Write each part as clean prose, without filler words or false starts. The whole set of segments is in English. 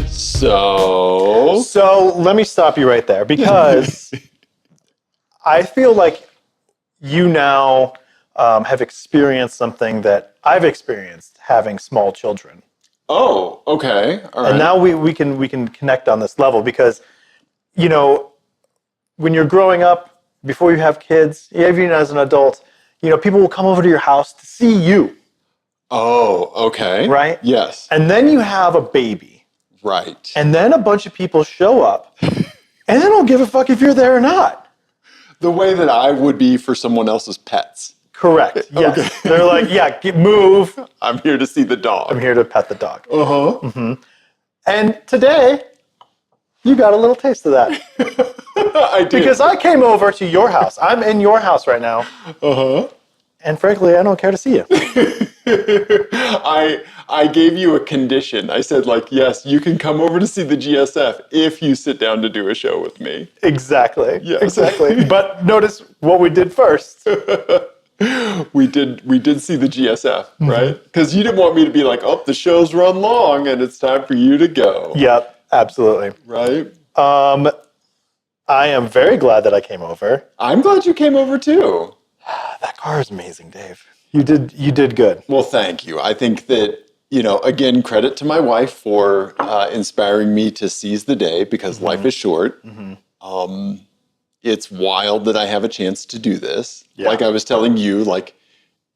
So let me stop you right there because I feel like you now have experienced something that I've experienced having small children. Oh, okay. All right. And now we can connect on this level because, you know, when you're growing up, before you have kids, even as an adult, you know, people will come over to your house to see you. Oh, okay. Right? Yes. And then you have a baby. Right. And then a bunch of people show up and they don't give a fuck if you're there or not. The way that I would be for someone else's pets. Correct. Yes. Okay. They're like, yeah, move. I'm here to see the dog. I'm here to pet the dog. Uh-huh. Mm-hmm. And today, you got a little taste of that. I did. Because I came over to your house. I'm in your house right now. Uh-huh. And frankly, I don't care to see you. I gave you a condition. I said, like, yes, you can come over to see the GSF if you sit down to do a show with me. Exactly. Yes. Exactly. But notice what we did first. We did see the GSF, right? Because you didn't want me to be like, oh, the show's run long and it's time for you to go. Yep, absolutely. Right? I am very glad that I came over. I'm glad you came over too. That car is amazing, Dave. You did good. Well, thank you. I think that, you know, again, credit to my wife for inspiring me to seize the day because life is short. Mm-hmm. It's wild that I have a chance to do this. Yeah. Like I was telling you, like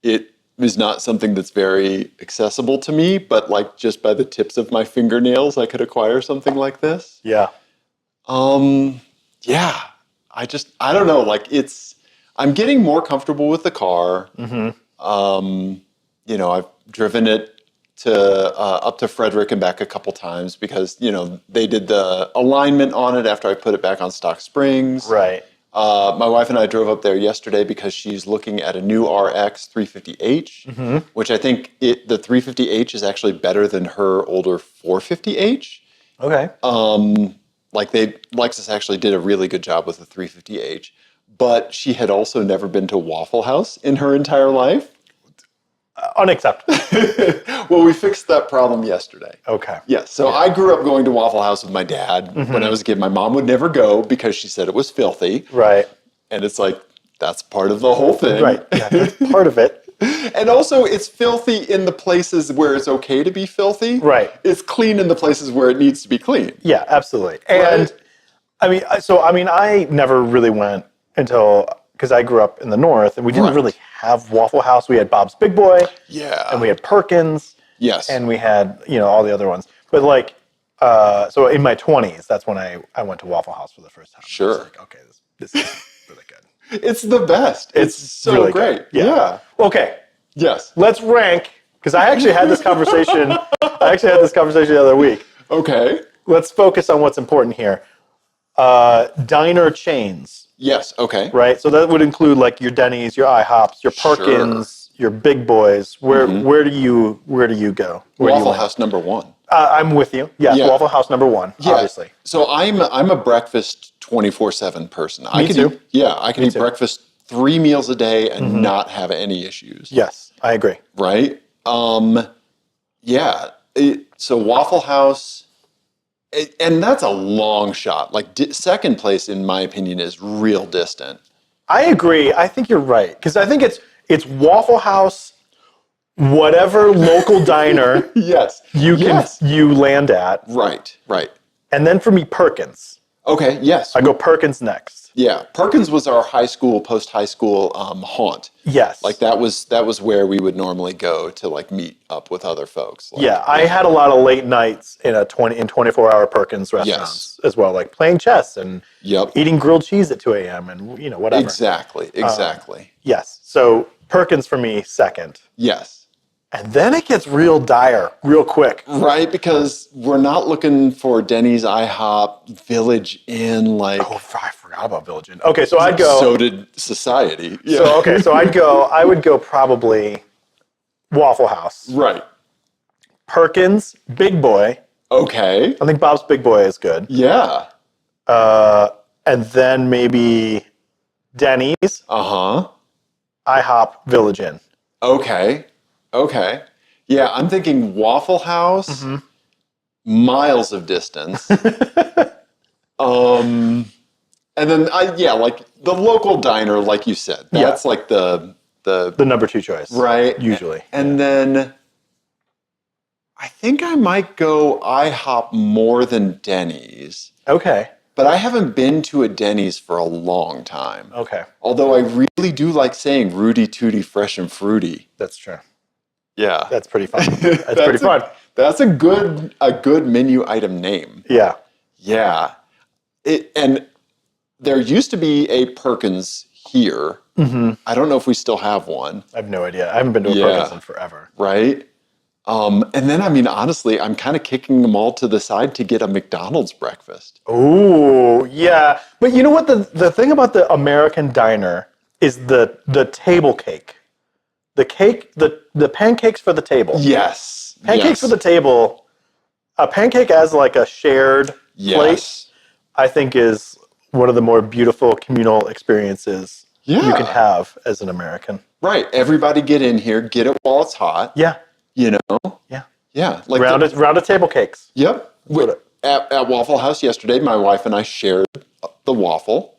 it is not something that's very accessible to me, but like just by the tips of my fingernails, I could acquire something like this. Yeah. Yeah. I don't know. Like I'm getting more comfortable with the car. Mm-hmm. You know, I've driven it up to Frederick and back a couple times because, you know, they did the alignment on it after I put it back on stock springs. Right. My wife and I drove up there yesterday because she's looking at a new RX 350H, which I think the 350H is actually better than her older 450H. Okay. Lexus actually did a really good job with the 350H, but she had also never been to Waffle House in her entire life. Unacceptable. Well, we fixed that problem yesterday. Okay. Yes. So I grew up going to Waffle House with my dad when I was a kid. My mom would never go because she said it was filthy. Right. And it's like, that's part of the whole thing. Right. Yeah, that's part of it. And also, it's filthy in the places where it's okay to be filthy. Right. It's clean in the places where it needs to be clean. Yeah, absolutely. And I never really went until, because I grew up in the north and we didn't really have Waffle House. We had Bob's Big Boy. Yeah. And we had Perkins. Yes. And we had, you know, all the other ones. But like, so in my 20s, that's when I went to Waffle House for the first time. Sure. I was like, okay, this is really good. It's the best. It's so really great. Good. Yeah. Okay. Yes. Let's rank, because I actually had this conversation. The other week. Okay. Let's focus on what's important here. Diner chains. Yes. Okay. Right. So that would include like your Denny's, your IHOPs, your Perkins, your Big Boys. Where do you go? Waffle House number one. I'm with you. Yes, yeah. Waffle House number one. Yeah. Obviously. So I'm a breakfast 24/7 person. Me too. I can eat breakfast 3 meals a day and not have any issues. Yes, I agree. Right. Yeah. So Waffle House. And that's a long shot. Like second place, in my opinion, is real distant. I agree. I think you're right because I think it's Waffle House, whatever local diner. Yes. You land at. Right. Right. And then for me, Perkins. Okay. Yes. I go Perkins next. Yeah. Perkins was our post-high school haunt. Yes. Like that was where we would normally go to like meet up with other folks. Like, yeah. I had a lot of late nights in 24-hour Perkins restaurants as well, like playing chess and eating grilled cheese at 2 a.m. and, you know, whatever. Exactly. Yes. So Perkins for me, second. Yes. And then it gets real dire, real quick. Right, because we're not looking for Denny's, IHOP, Village Inn, like... Oh, I forgot about Village Inn. Okay, so I'd go... So did society. Yeah. So I would go probably Waffle House. Right. Perkins, Big Boy. Okay. I think Bob's Big Boy is good. Yeah. And then maybe Denny's. Uh-huh. IHOP, Village Inn. Okay. Yeah, I'm thinking Waffle House, miles of distance. And then like the local diner, like you said, that's like the number two choice, right? Usually. And then I think I might go IHOP more than Denny's. Okay. But I haven't been to a Denny's for a long time. Okay. Although I really do like saying Rudy Tooty Fresh and Fruity. That's true. Yeah. That's pretty fun. That's pretty fun. That's a good menu item name. Yeah. Yeah. And there used to be a Perkins here. I don't know if we still have one. I have no idea. I haven't been to a Perkins in forever. Right? And then, I mean, honestly, I'm kind of kicking them all to the side to get a McDonald's breakfast. Ooh, yeah. But you know what? The thing about the American diner is the table cake. The cake, the pancakes for the table. Yes. Pancakes for the table. A pancake as like a shared plate, I think is one of the more beautiful communal experiences you can have as an American. Right. Everybody get in here, get it while it's hot. Yeah. You know? Yeah. Yeah. Like round of table cakes. Yep. At Waffle House yesterday, my wife and I shared the waffle.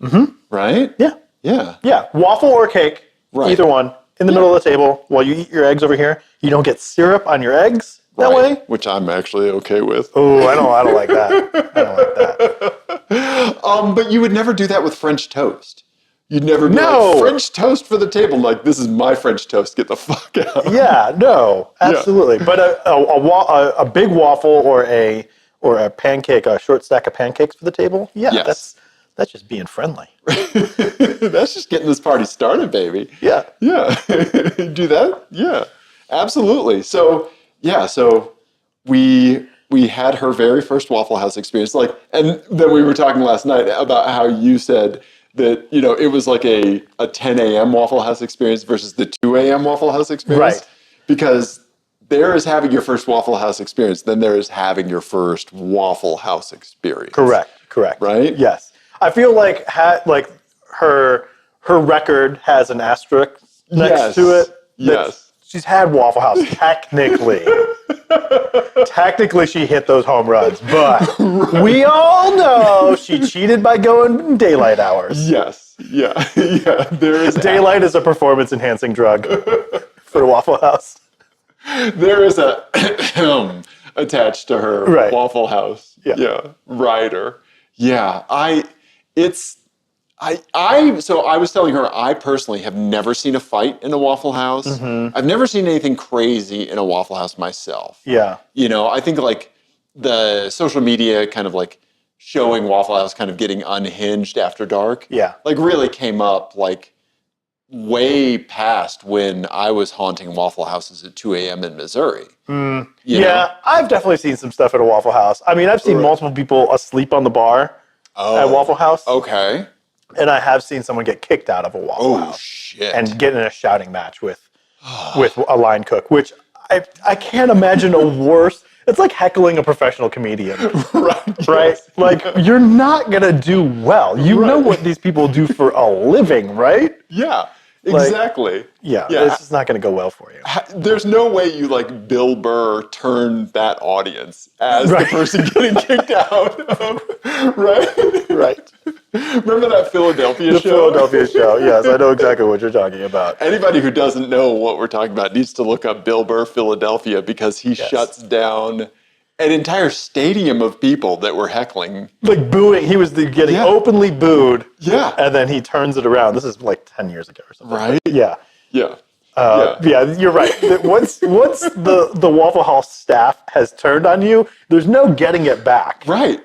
Right? Yeah. Yeah. Yeah. Waffle or cake, either one, in the middle of the table while you eat your eggs over here. You don't get syrup on your eggs that way. Which I'm actually okay with. Oh, I don't like that. I don't like that. But you would never do that with French toast. You'd never be like, French toast for the table. Like, this is my French toast. Get the fuck out. Yeah, no, absolutely. But a big waffle or a pancake, a short stack of pancakes for the table. Yeah, that's just being friendly. That's just getting this party started, baby. Yeah. Yeah. Do that? Yeah. Absolutely. So, we had her very first Waffle House experience. And then we were talking last night about how you said that, it was like a 10 a.m. Waffle House experience versus the 2 a.m. Waffle House experience. Right. Because there is having your first Waffle House experience, then there is having your first Waffle House experience. Correct. Right? Yes. I feel like her record has an asterisk next to it. Yes. She's had Waffle House technically. Technically, she hit those home runs, but we all know she cheated by going daylight hours. Yes. Yeah. There is daylight is a performance-enhancing drug for Waffle House. There is a attached to her Waffle House. Yeah. Rider. Yeah. So I was telling her, I personally have never seen a fight in a Waffle House. I've never seen anything crazy in a Waffle House myself. Yeah. I think like the social media kind of like showing Waffle House kind of getting unhinged after dark. Yeah. Like really came up like way past when I was haunting Waffle Houses at 2 a.m. in Missouri. You know? I've definitely seen some stuff at a Waffle House. I mean, I've seen multiple people asleep on the bar at Waffle House. Okay. And I have seen someone get kicked out of a Waffle House. Shit. And get in a shouting match with a line cook, which I can't imagine a worse. It's like heckling a professional comedian. Right? Yes. Like, you're not going to do well. You know what these people do for a living, right? Yeah, exactly. It's just not going to go well for you. There's no way you, like, Bill Burr turn that audience as the person getting kicked out of, right? Remember that Philadelphia show? The Philadelphia show, yes. I know exactly what you're talking about. Anybody who doesn't know what we're talking about needs to look up Bill Burr Philadelphia because he shuts down an entire stadium of people that were heckling. Like booing. He was getting openly booed. Yeah. And then he turns it around. This is like 10 years ago or something. Right? Yeah. Yeah. You're right. Once the Waffle House staff has turned on you, there's no getting it back. Right.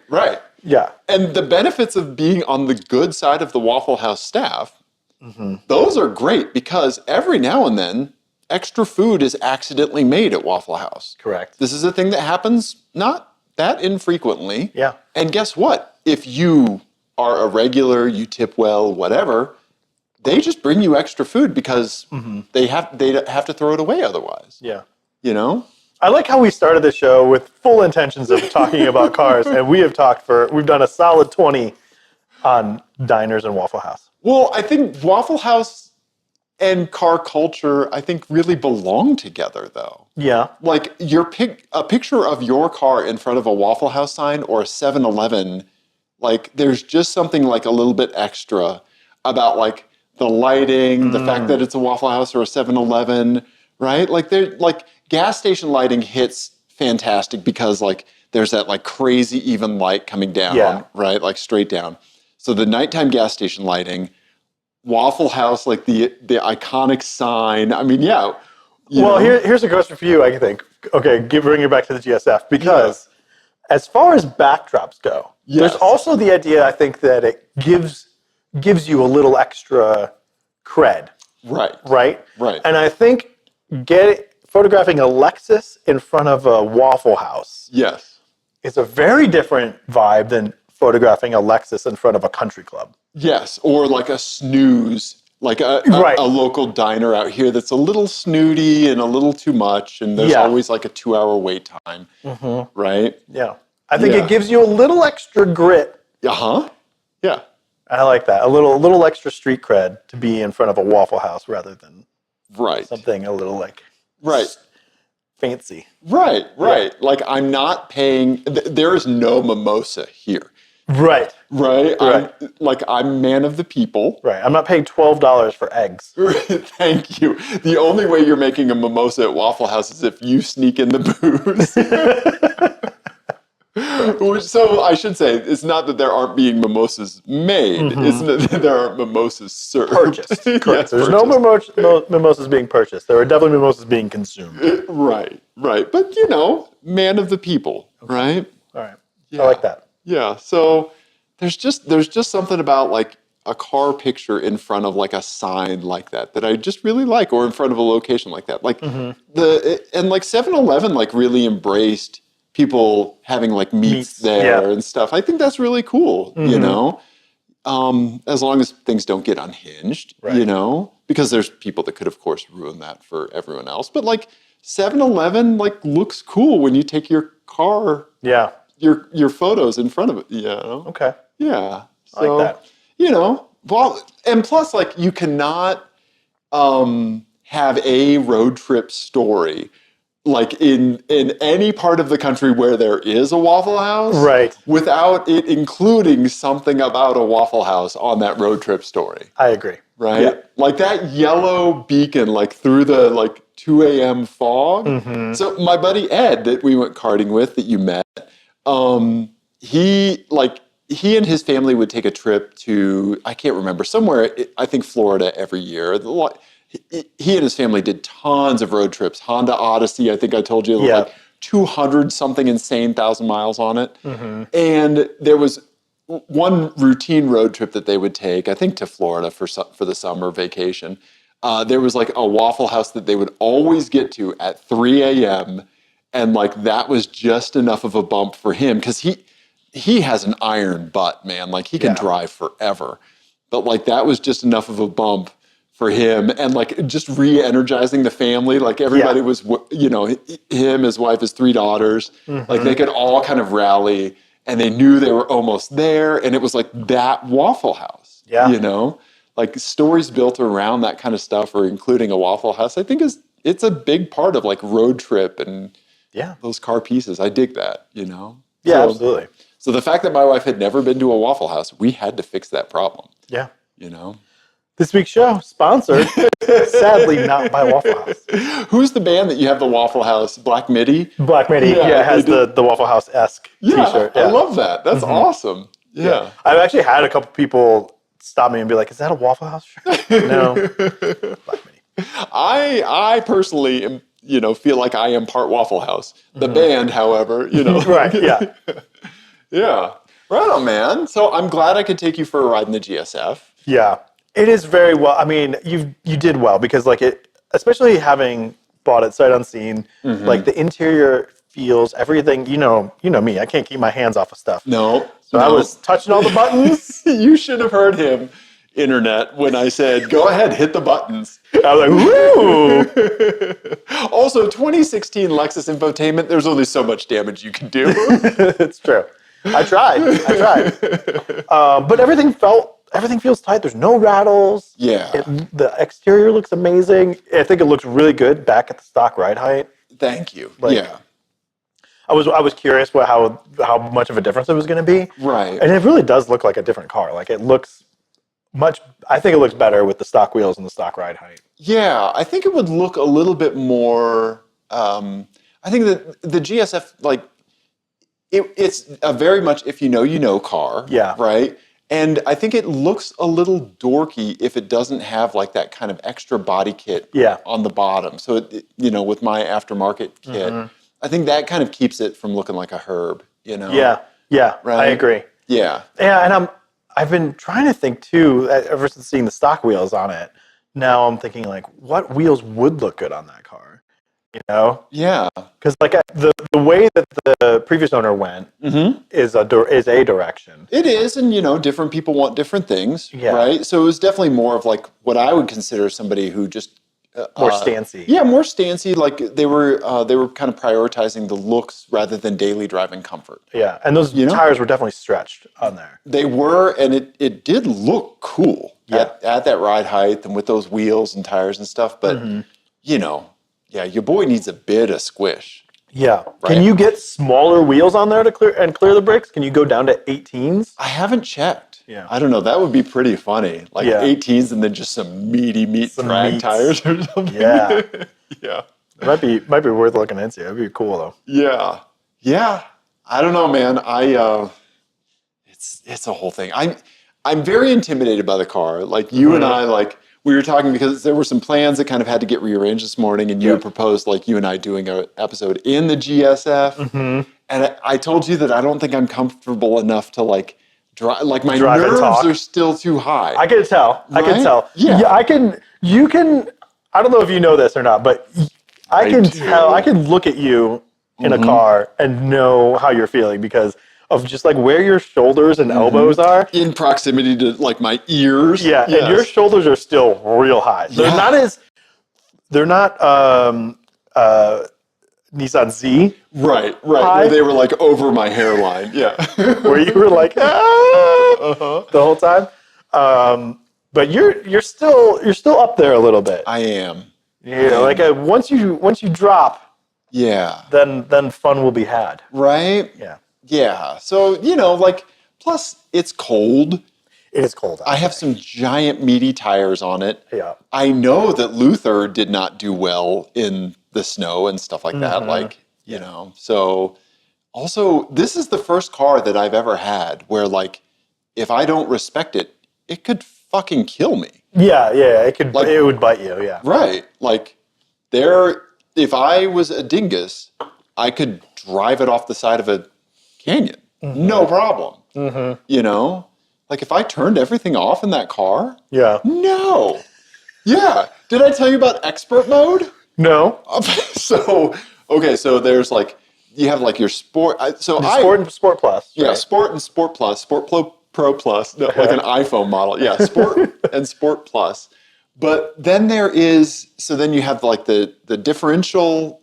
Yeah. And the benefits of being on the good side of the Waffle House staff, those are great because every now and then, extra food is accidentally made at Waffle House. Correct. This is a thing that happens not that infrequently. Yeah. And guess what? If you are a regular, you tip well, whatever, they just bring you extra food because they have to throw it away otherwise. Yeah. You know? I like how we started the show with full intentions of talking about cars, and we've done a solid 20 on diners and Waffle House. Well, I think Waffle House and car culture, I think, really belong together, though. Yeah. Like a picture of your car in front of a Waffle House sign or a 7-Eleven, like there's just something like a little bit extra about like the lighting, the fact that it's a Waffle House or a 7-Eleven, right? Like gas station lighting hits fantastic because like there's that like crazy even light coming down, right? Like straight down. So the nighttime gas station lighting, Waffle House, like the iconic sign. I mean, yeah. Here's a question for you, I think. Okay, bring it back to the GSF because as far as backdrops go, there's also the idea, I think, that it gives you a little extra cred. Right. And I think photographing a Lexus in front of a Waffle House is a very different vibe than photographing a Lexus in front of a country club. Yes, or like a snooze, like a local diner out here that's a little snooty and a little too much, and there's always like a 2-hour wait time, right? Yeah. I think it gives you a little extra grit. Yeah. I like that. A little extra street cred to be in front of a Waffle House rather than something a little like fancy. Right. Like I'm not paying. There is no mimosa here. Right. I'm man of the people. Right. I'm not paying $12 for eggs. Thank you. The only way you're making a mimosa at Waffle House is if you sneak in the booze. So I should say, it's not that there aren't being mimosas made. It's that there aren't mimosas served. Purchased. Correct. There's no mimosas being purchased. There are definitely mimosas being consumed. Right. But, man of the people, right? All right. Yeah. I like that. Yeah, so there's just something about like a car picture in front of like a sign like that I just really like, or in front of a location like that. Like and like 7-Eleven like really embraced people having like meets there and stuff. I think that's really cool, as long as things don't get unhinged, because there's people that could of course ruin that for everyone else. But like 7-Eleven like looks cool when you take your car. Yeah. Your photos in front of it, Okay. Yeah. So, I like that. Well, and plus, like, you cannot have a road trip story, like, in any part of the country where there is a Waffle House, without it including something about a Waffle House on that road trip story. I agree. Right? Yeah. Like, that yellow beacon, like, through the, like, 2 a.m. fog. So, my buddy Ed that we went karting with, that you met, he and his family would take a trip to, I can't remember, somewhere, I think Florida every year. He and his family did tons of road trips. Honda Odyssey, I think I told you, like 200 something insane thousand miles on it. And there was one routine road trip that they would take, I think to Florida for the summer vacation. There was like a Waffle House that they would always get to at 3 a.m. And like that was just enough of a bump for him because he has an iron butt, man. Like he can drive forever. But like that was just enough of a bump for him, and like just re-energizing the family. Like everybody was, him, his wife, his 3 daughters. Like they could all kind of rally, and they knew they were almost there. And it was like that Waffle House. Like stories built around that kind of stuff, or including a Waffle House, I think it's a big part of like road trip and those car pieces. I dig that, Yeah, so, absolutely. So the fact that my wife had never been to a Waffle House, we had to fix that problem. Yeah. This week's show, sponsored, sadly not by Waffle House. Who's the band that you have the Waffle House? Black Midi? Black Midi, it has the Waffle House-esque t-shirt. I love that. That's awesome. Yeah. I've actually had a couple people stop me and be like, is that a Waffle House shirt? No. Black Midi. I personally am, feel like I am part Waffle House. The band, however, Right, yeah. Yeah. Right on, man. So I'm glad I could take you for a ride in the GSF. Yeah. It is very well. I mean, you did well because like especially having bought it sight unseen, like the interior feels, everything, you know me, I can't keep my hands off of stuff. No. I was touching all the buttons. You should have heard him, internet, when I said, go ahead, hit the buttons. I was like, woo! Also, 2016 Lexus infotainment, there's only so much damage you can do. It's true. I tried. But everything felt everything feels tight. There's no rattles. Yeah. The exterior looks amazing. I think it looks really good back at the stock ride height. Thank you. Like, yeah. I was curious how much of a difference it was going to be. Right. And it really does look like a different car. Like it looks I think it looks better with the stock wheels and the stock ride height. Yeah, I think it would look a little bit more. I think that the GSF, like, it's a very much if you know car. Yeah. Right. And I think it looks a little dorky if it doesn't have like that kind of extra body kit on the bottom. So with my aftermarket kit, I think that kind of keeps it from looking like a herb. Yeah. Right? I agree. Yeah. Yeah, and I've been trying to think too, ever since seeing the stock wheels on it. Now I'm thinking like, what wheels would look good on that car? Yeah. Because like the way that the previous owner went is a direction. It is, and different people want different things, right? So it was definitely more of like what I would consider somebody who just more stancy. Yeah, more stancy. Like they were kind of prioritizing the looks rather than daily driving comfort. Yeah, and those tires were definitely stretched on there. They were, and it did look cool at that ride height and with those wheels and tires and stuff. But your boy needs a bit of squish. Yeah. Right? Can you get smaller wheels on there to clear the brakes? Can you go down to 18s? I haven't checked. Yeah. I don't know. That would be pretty funny. Like 18s and then just some meaty drag tires or something. Yeah. Yeah. It might be worth looking into. It'd be cool though. Yeah. Yeah. I don't know, man. It's a whole thing. I'm very intimidated by the car. Like you and I, like we were talking because there were some plans that kind of had to get rearranged this morning, and you had proposed like you and I doing an episode in the GSF. And I told you that I don't think I'm comfortable enough to like drive. Like my nerves are still too high. I can tell. Right? I can tell. Yeah. I can. You can. I don't know if you know this or not, but I can tell. I can look at you in a car and know how you're feeling because of just like where your shoulders and elbows are in proximity to like my ears. Yeah, and your shoulders are still real high. They're not Nissan Z. Right. Where they were like over my hairline. Yeah. Where you were like the whole time. But you're still up there a little bit. I am. Yeah, like once you drop, then fun will be had. Right? Yeah. Yeah. So, plus it's cold. It is cold. I have some giant meaty tires on it. Yeah. I know that Luther did not do well in the snow and stuff like that. Like, so also this is the first car that I've ever had where like, if I don't respect it, it could fucking kill me. Yeah. It could, like, it would bite you. Yeah. Right. Like if I was a dingus, I could drive it off the side of a canyon. No problem. Like if I turned everything off in that car. Yeah. No. Yeah. Did I tell you about expert mode? No. So there's like, you have like your sport. Sport and Sport Plus. Yeah. Right? Sport and Sport Plus, Sport Pro Plus, like an iPhone model. Yeah. Sport and Sport Plus. But then then you have like the differential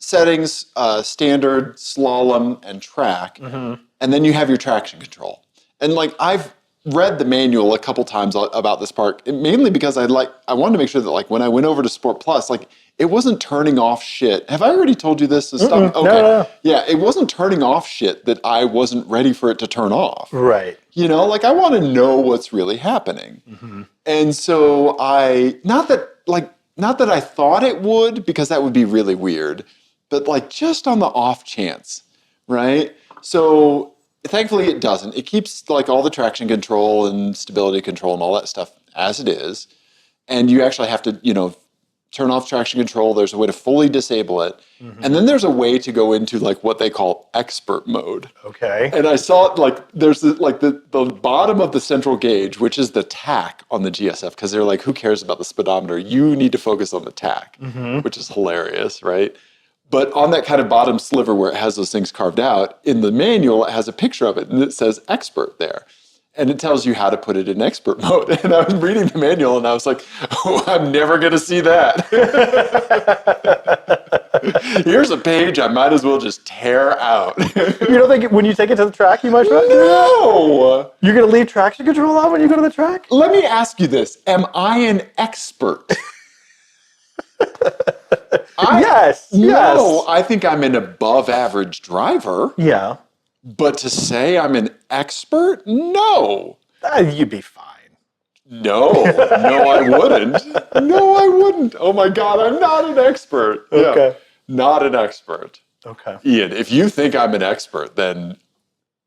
settings, standard, slalom, and track. And then you have your traction control. And like I've read the manual a couple times about this part, mainly because I wanted to make sure that like when I went over to Sport Plus, like it wasn't turning off shit. Have I already told you this? Okay. No. Yeah, it wasn't turning off shit that I wasn't ready for it to turn off. Right. Like I want to know what's really happening. And so not that I thought it would, because that would be really weird, but like just on the off chance, right? So thankfully it doesn't. It keeps like all the traction control and stability control and all that stuff as it is. And you actually have to, turn off traction control. There's a way to fully disable it. And then there's a way to go into like what they call expert mode. Okay. And I saw it like there's the bottom of the central gauge, which is the tack on the GSF, because they're like, who cares about the speedometer? You need to focus on the tack, which is hilarious, right? But on that kind of bottom sliver where it has those things carved out, in the manual, it has a picture of it, and it says expert there. and it tells you how to put it in expert mode. And I was reading the manual and I was like, oh, I'm never going to see that. Here's a page I might as well just tear out. You don't think when you take it to the track, you might try? No! You're going to leave traction control on when you go to the track? Let me ask you this. Am I an expert? Yes. No, I think I'm an above average driver. Yeah. But to say I'm an expert? No. You'd be fine. No, I wouldn't. No, I wouldn't. Oh my God, I'm not an expert. Okay. Yeah, not an expert. Okay. Ian, if you think I'm an expert, then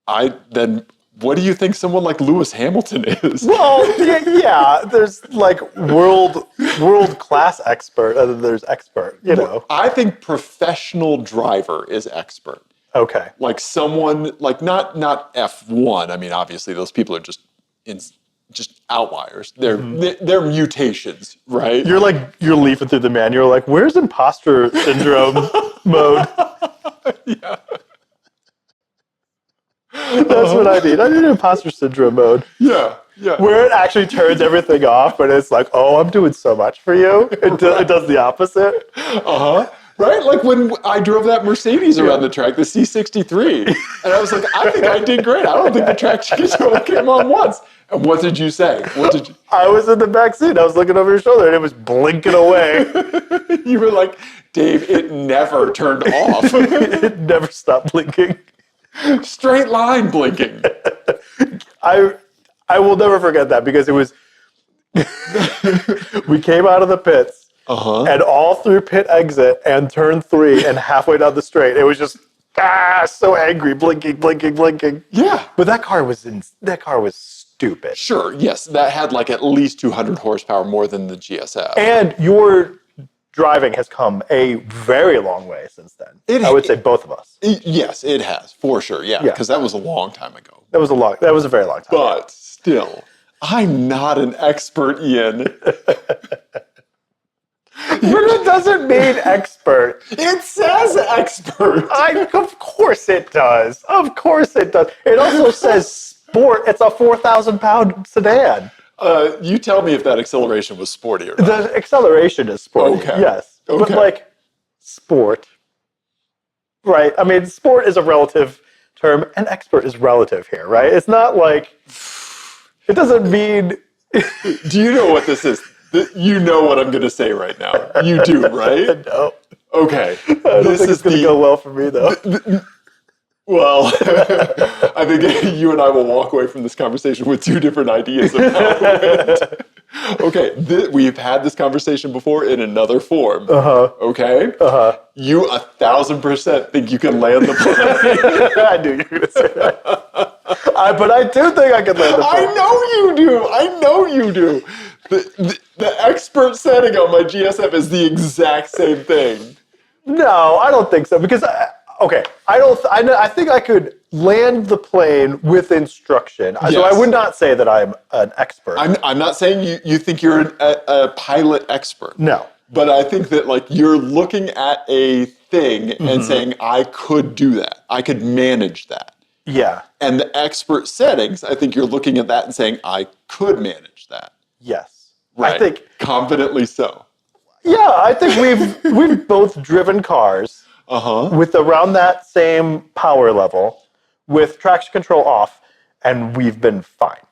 what do you think someone like Lewis Hamilton is? Well, yeah, there's like world class expert, and then there's expert, you know. I think professional driver is expert. Okay. Like someone like not F1. I mean, obviously those people are just outliers. They're mutations, right? You're leafing through the manual, like, where's imposter syndrome mode? Yeah. That's what I need. I need imposter syndrome mode. Yeah. Where it actually turns everything off, but it's like, oh, I'm doing so much for you. It does the opposite. Right? Like when I drove that Mercedes around the track, the C63, and I was like, I think I did great. I don't think the traction control came on once. And what did you say? I was in the back seat. I was looking over your shoulder, and it was blinking away. You were like, Dave, it never turned off. It never stopped blinking. Straight line blinking. I will never forget that because it was, we came out of the pits and all through pit exit and turn 3 and halfway down the straight, it was just, so angry, blinking. Yeah. But that car was stupid. Sure, yes. That had like at least 200 horsepower more than the GSF. And your driving has come a very long way since then. I would say both of us. Yes, it has, for sure. Yeah, because that was a long time ago. That was a very long time. But still, I'm not an expert, Ian. But it doesn't mean expert. It says expert. Of course it does. Of course it does. It also says sport. It's a 4,000-pound sedan. You tell me if that acceleration was sporty or not. The acceleration is sporty, Okay. yes. Okay. But like, sport, right? I mean, sport is a relative term, and expert is relative here, right? It's not like, it doesn't mean... Do you know what this is? You know what I'm going to say right now. You do, right? No. Okay. I don't think it's going to go well for me, though. Well, I think you and I will walk away from this conversation with two different ideas of how it went. Okay, we've had this conversation before in another form. Okay? You 1,000% think you can land the plane. I knew you were going to say that. But I do think I can land the plane. I know you do. The expert setting on my GSF is the exact same thing. No, I don't think so. Because, I think I could land the plane with instruction. Yes. So I would not say that I'm an expert. I'm not saying you think you're a pilot expert. No. But I think that like you're looking at a thing and saying, I could do that. I could manage that. Yeah. And the expert settings, I think you're looking at that and saying, I could manage that. Yes. Right. I think confidently so. Yeah, I think we've both driven cars with around that same power level with traction control off, and we've been fine.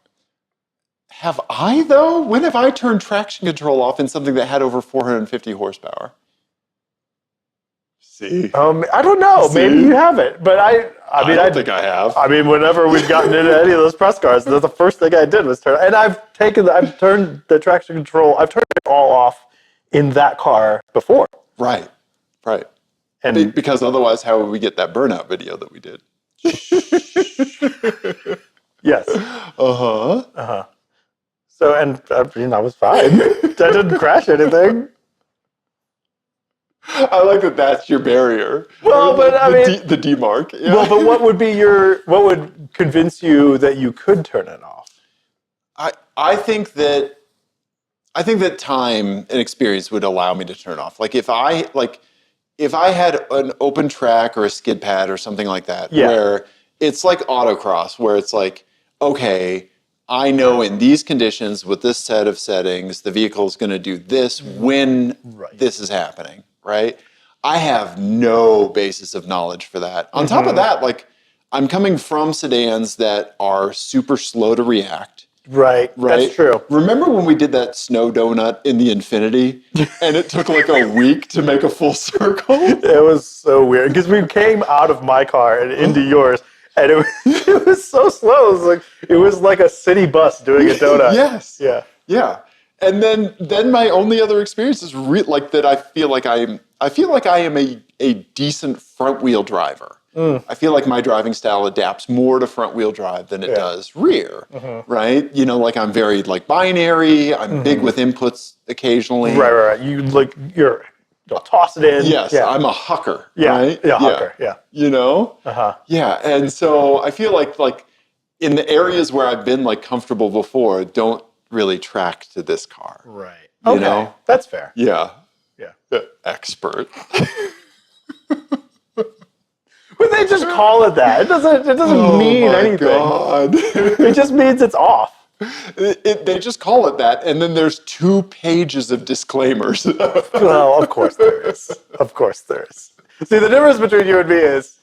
Have I, though? When have I turned traction control off in something that had over 450 horsepower? See? I don't know. See? Maybe you haven't, but I don't think I have. I mean, whenever we've gotten into any of those press cars, the first thing I did was turn. And I've turned the traction control. I've turned it all off in that car before. Right. And because otherwise, how would we get that burnout video that we did? Yes. So, and I was fine. I didn't crash anything. I like that that's your barrier. Well, but I mean... The demarc. Yeah. Well, but what would convince you that you could turn it off? I think that time and experience would allow me to turn off. Like if I had an open track or a skid pad or something like that, where it's like autocross, where it's like, okay, I know in these conditions with this set of settings, the vehicle is going to do this when this is happening, right? I have no basis of knowledge for that. On top of that, like I'm coming from sedans that are super slow to react. Right. That's true. Remember when we did that snow donut in the Infinity and it took like a week to make a full circle? It was so weird because we came out of my car and into yours, and it was so slow. It was like a city bus doing a donut. Yes. Yeah. Yeah. And then my only other experience is like that. I feel like I am a decent front wheel driver. I feel like my driving style adapts more to front wheel drive than it does rear, right? You know, like I'm very like binary. I'm big with inputs occasionally. Right. You'll toss it in. Yes, Yeah. I'm a hucker. Yeah. Right? Yeah. Hucker. Yeah. You know. Yeah, and so I feel like in the areas where I've been like comfortable before, don't really track to this car. Right. You Okay. know? That's fair. Yeah. Yeah. Expert. But they just call it that. It doesn't mean anything. God. It just means it's off. They just call it that, and then there's 2 pages of disclaimers. Well, of course there is. Of course there is. See, the difference between you and me is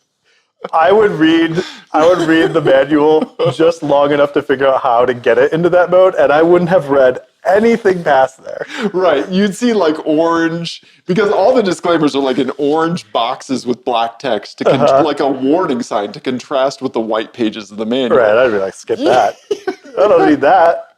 I would read the manual just long enough to figure out how to get it into that mode, and I wouldn't have read anything past there. Right. You'd see like orange, because all the disclaimers are like in orange boxes with black text, like a warning sign to contrast with the white pages of the manual. Right, I'd be like, skip that. I don't need that.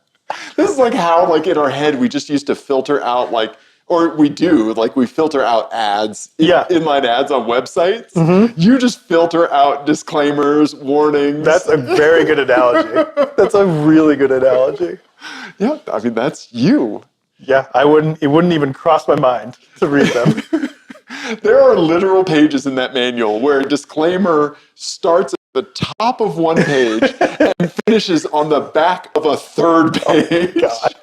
This is like how like in our head we just used to filter out like, or we do, like we filter out ads, inline ads on websites. You just filter out disclaimers, warnings. That's a very good analogy. That's a really good analogy. Yeah, I mean, that's you. Yeah, it wouldn't even cross my mind to read them. There are literal pages in that manual where a disclaimer starts at the top of one page and finishes on the back of a third page. Oh, God.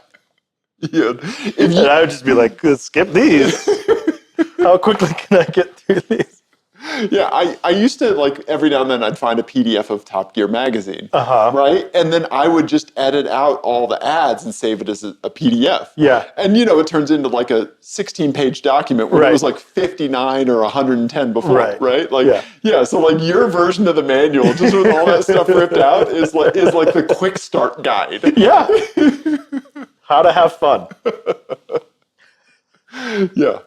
Yeah. And I would just be like, skip these. How quickly can I get through these? Yeah, I used to, like, every now and then I'd find a PDF of Top Gear magazine, right? And then I would just edit out all the ads and save it as a PDF. Yeah. And, you know, it turns into like a 16-page document where it was like 59 or 110 before, right? Like, yeah, so like your version of the manual, just with all that stuff ripped out, is like the quick start guide. Yeah. How to have fun. Yeah.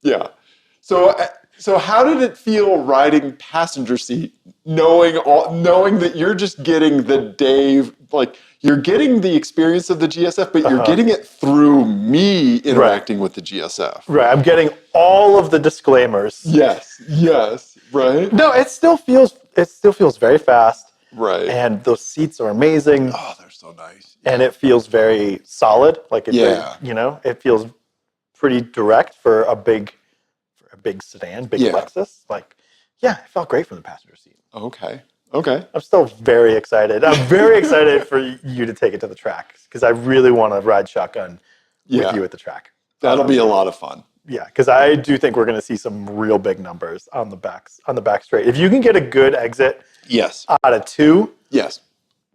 Yeah. So how did it feel riding passenger seat, knowing that you're just getting the day, like you're getting the experience of the GSF, but you're getting it through me interacting with the GSF. Right. I'm getting all of the disclaimers. Yes. Right. No, it still feels very fast. Right. And those seats are amazing. Oh, they're so nice. And it feels very solid. Like it feels pretty direct for a big sedan, big Lexus. Like, yeah, it felt great from the passenger seat. Okay. I'm still very excited. I'm very excited for you to take it to the track because I really want to ride shotgun with you at the track. That'll be a lot of fun. Yeah, because I do think we're going to see some real big numbers on the back straight. If you can get a good exit out of 2,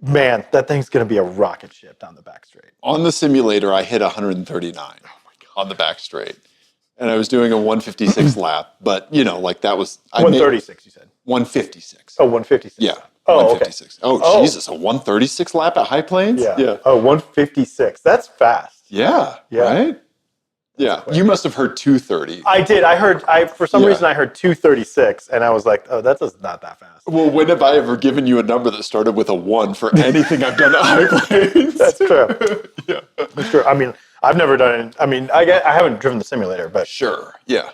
man, that thing's going to be a rocket ship down the back straight. On the simulator, I hit 139 on the back straight. And I was doing a 156 lap, but you know, like that was 136. You said 156. Oh, 156. Yeah. Oh, 156. Okay. Oh, Jesus, a 136 lap at High Plains? Yeah. Oh, 156. That's fast. Yeah. Right? Yeah. You must have heard 230. I did. For some reason I heard 236 and I was like, oh, that's just not that fast. Well, when have I ever given you a number that started with a 1 for anything I've done at High Plains? That's true. Yeah. That's true. I mean, I've never done it. I mean, I haven't driven the simulator, but sure. Yeah.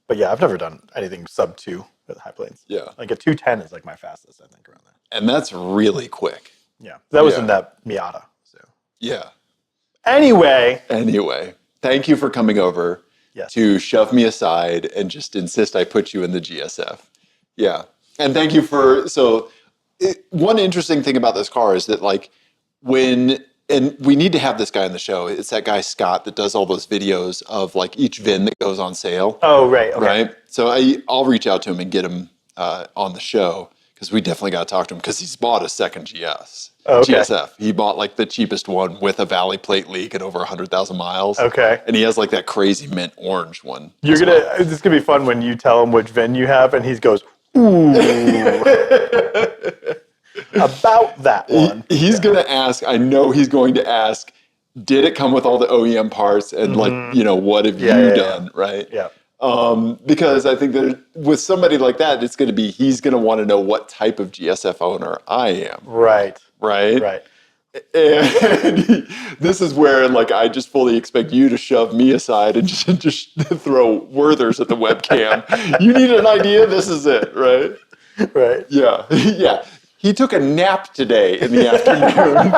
But yeah, I've never done anything sub 2 with High Plains. Yeah. Like a 210 is like my fastest, I think, around that. And that's really quick. Yeah. That was in that Miata. So. Yeah. Anyway, thank you for coming over to shove me aside and just insist I put you in the GSF. Yeah. And thank you one interesting thing about this car is that like and we need to have this guy on the show. It's that guy, Scott, that does all those videos of like each VIN that goes on sale. Oh, right. Okay. Right. So I'll reach out to him and get him on the show because we definitely got to talk to him because he's bought a second Okay. GSF. He bought like the cheapest one with a valley plate leak and over 100,000 miles. Okay. And he has like that crazy mint orange one. This is gonna be fun when you tell him which VIN you have, and he goes, "Ooh, about that one." He's going to ask, I know he's going to ask, did it come with all the OEM parts? And like, what have you done? Right? Yeah. Because I think that with somebody like that, it's going to be, he's going to want to know what type of GSF owner I am. Right. Right? Right. And this is where, like, I just fully expect you to shove me aside and just throw Werthers at the webcam. You need an idea? This is it, right? Right. Yeah. Yeah. He took a nap today in the afternoon.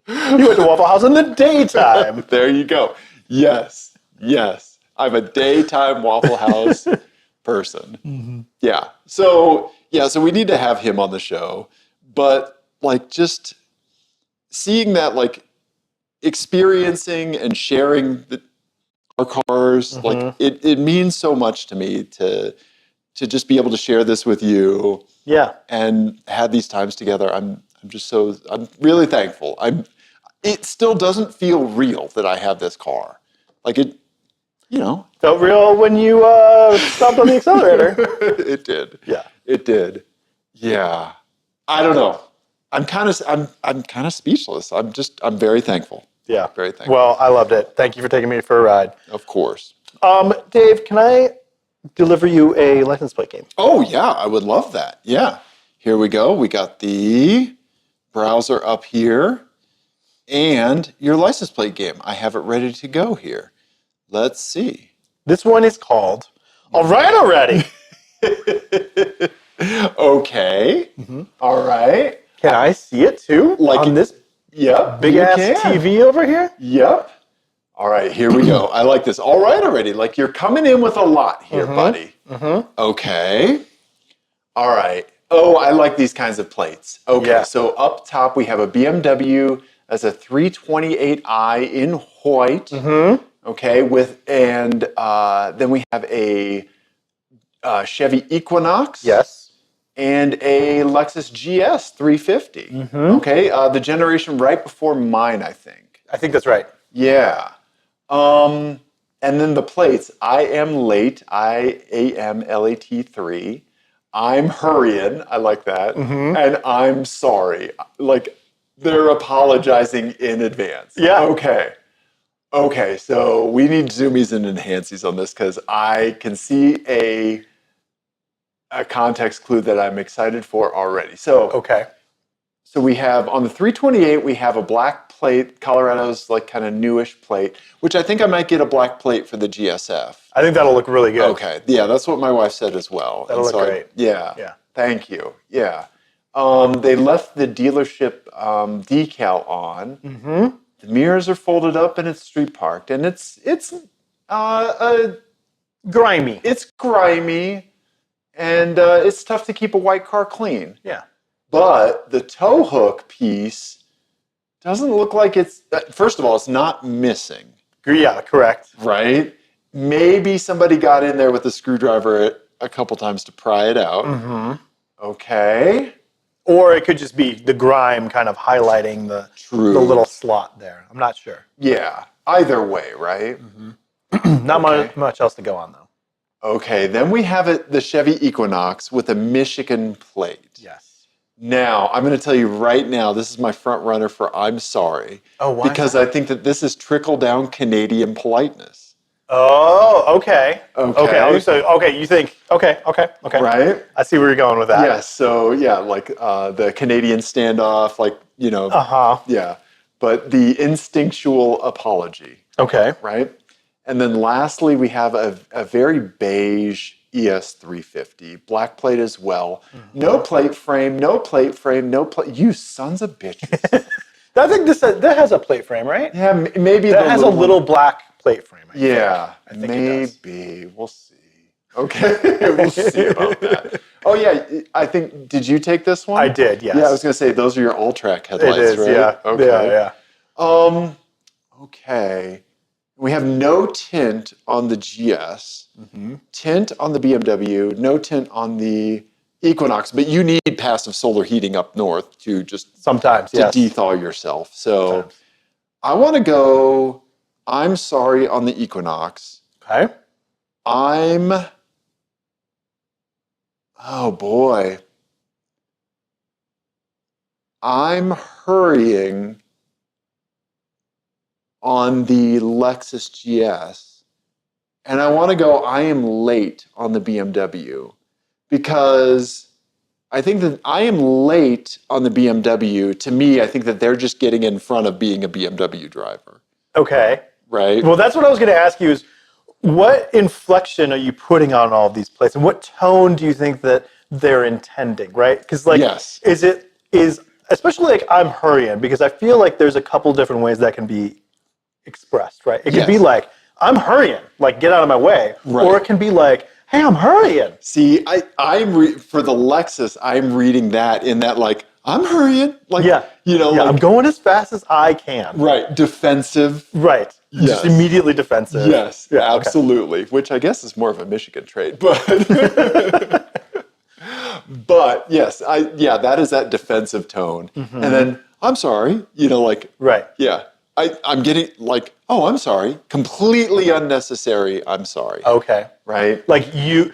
You went to Waffle House in the daytime. There you go. Yes. Yes. I'm a daytime Waffle House person. Yeah. So we need to have him on the show. But like just seeing that, like experiencing and sharing our cars, like it means so much to me to just be able to share this with you. Yeah. And have these times together. I'm really thankful. It still doesn't feel real that I have this car. Like it, Felt real when you stopped on the accelerator. It did. Yeah. It did. Yeah. I don't know. I'm kind of speechless. I'm very thankful. Yeah. Very thankful. Well, I loved it. Thank you for taking me for a ride. Of course. Dave, can I deliver you a license plate game? Oh yeah, I would love that. Yeah. Here we go. We got the browser up here and your license plate game. I have it ready to go here. Let's see. This one is called All Right Already. Okay. All right. Can I see it too? Like on this big ass TV over here? Yep. All right, here we go. I like this. All right already. Like you're coming in with a lot here, buddy. Okay. All right. Oh, I like these kinds of plates. Okay, Yeah. so up top we have a BMW as a 328i in white. Okay, then we have a Chevy Equinox. Yes. And a Lexus GS 350. Okay, the generation right before mine, I think. I think that's right. Yeah. And then the plates. I am late. IAMLAT3. I'm hurrying. I like that. And I'm sorry. Like they're apologizing in advance. Yeah. Okay, so we need zoomies and enhancies on this because I can see a context clue that I'm excited for already. So we have on the 328, we have a black plate, Colorado's like kind of newish plate, which I think I might get a black plate for the GSF. I think that'll look really good. Okay, yeah, that's what my wife said as well. That'll look great. Yeah. Thank you. Yeah. They left the dealership decal on. The mirrors are folded up and it's street parked, and it's Grimy. It's grimy, and it's tough to keep a white car clean. Yeah. But the tow hook piece doesn't look like it's. First of all, it's not missing. Yeah, correct. Right? Maybe somebody got in there with a screwdriver a couple times to pry it out. Okay. Or it could just be the grime kind of highlighting the little slot there. I'm not sure. Yeah. Either way, right? Not much else to go on, though. Okay. Then we have the Chevy Equinox with a Michigan plate. Yes. Now, I'm going to tell you right now, this is my front runner for I'm sorry. Oh, why? Because I think that this is trickle-down Canadian politeness. Oh, okay. Okay. You think, okay. Right? I see where you're going with that. Yeah, so, like the Canadian standoff, like, yeah. But the instinctual apology. Okay. Right? And then lastly, we have a very beige ES350, black plate as well. No plate frame, you sons of bitches. I think that has a plate frame, right? Yeah, maybe that has a little black plate frame. I think maybe. We'll see. Okay, we'll see about that. Oh yeah, I think, did you take this one? I did, yes. Yeah, I was going to say, those are your all-track headlights, it is, right? Yeah. Okay. Yeah. Okay. We have no tint on the GS, tint on the BMW, no tint on the Equinox, but you need passive solar heating up north to just Sometimes, to yes. dethaw yourself. So Sometimes. I want to go, I'm sorry on the Equinox. Okay. Oh boy. I'm hurrying on the Lexus GS. And I want to go, I am late on the BMW because I think that I am late on the BMW. To me, I think that they're just getting in front of being a BMW driver. Okay. Right? Well, that's what I was going to ask you is what inflection are you putting on all of these plays and what tone do you think that they're intending, right? Because like, Yes. is especially like I'm hurrying because I feel like there's a couple different ways that can be expressed, right? It could be Yes. like, I'm hurrying, like get out of my way. Right. Or it can be like, hey, I'm hurrying. See, for the Lexus, I'm reading that in that like, I'm hurrying. Like, Yeah. you know, Yeah, like, I'm going as fast as I can. right, defensive. Right. Yes. Just immediately defensive. Yes, Yeah, absolutely. Which I guess is more of a Michigan trait, but but yes, that is that defensive tone. And then I'm sorry, you know, like Right. yeah, I'm getting like, oh, I'm sorry, completely unnecessary. I'm sorry. Okay. Right. Like you